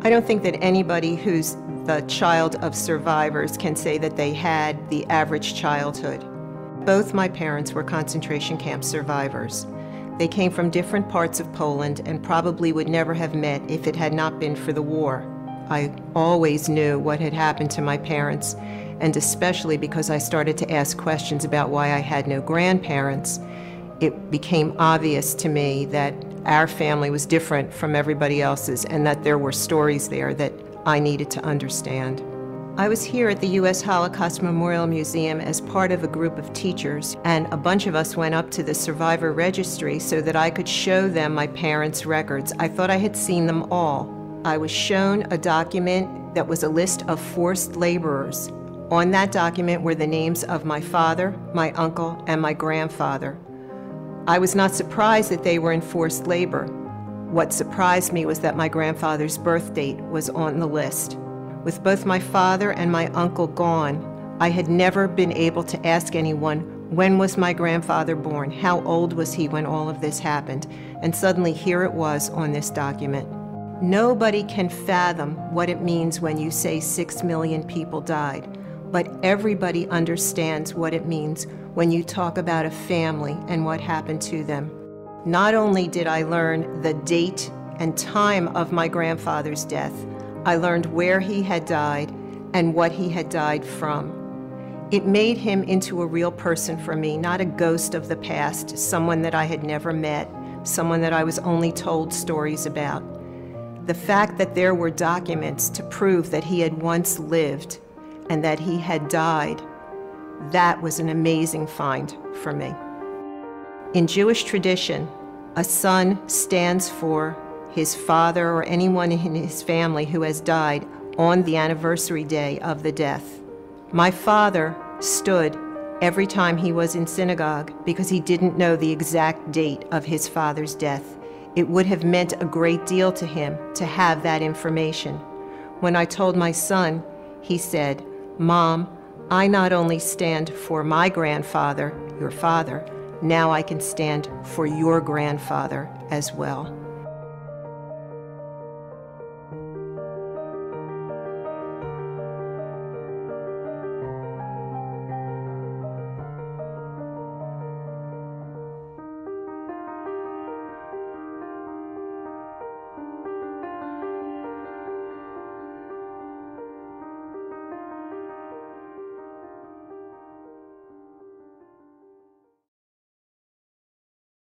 I don't think that anybody who's the child of survivors can say that they had the average childhood. Both my parents were concentration camp survivors. They came from different parts of Poland and probably would never have met if it had not been for the war. I always knew what had happened to my parents, and especially because I started to ask questions about why I had no grandparents, it became obvious to me that our family was different from everybody else's and that there were stories there that I needed to understand. I was here at the U.S. Holocaust Memorial Museum as part of a group of teachers, and a bunch of us went up to the survivor registry so that I could show them my parents' records. I thought I had seen them all. I was shown a document that was a list of forced laborers. On that document were the names of my father, my uncle, and my grandfather. I was not surprised that they were in forced labor. What surprised me was that my grandfather's birth date was on the list. With both my father and my uncle gone, I had never been able to ask anyone, when was my grandfather born? How old was he when all of this happened? And suddenly here it was on this document. Nobody can fathom what it means when you say 6 million people died, but everybody understands what it means when you talk about a family and what happened to them. Not only did I learn the date and time of my grandfather's death, I learned where he had died and what he had died from. It made him into a real person for me, not a ghost of the past, someone that I had never met, someone that I was only told stories about. The fact that there were documents to prove that he had once lived and that he had died, that was an amazing find for me. In Jewish tradition, a son stands for his father or anyone in his family who has died on the anniversary day of the death. My father stood every time he was in synagogue because he didn't know the exact date of his father's death. It would have meant a great deal to him to have that information. When I told my son, he said, "Mom, I not only stand for my grandfather, your father, now I can stand for your grandfather as well."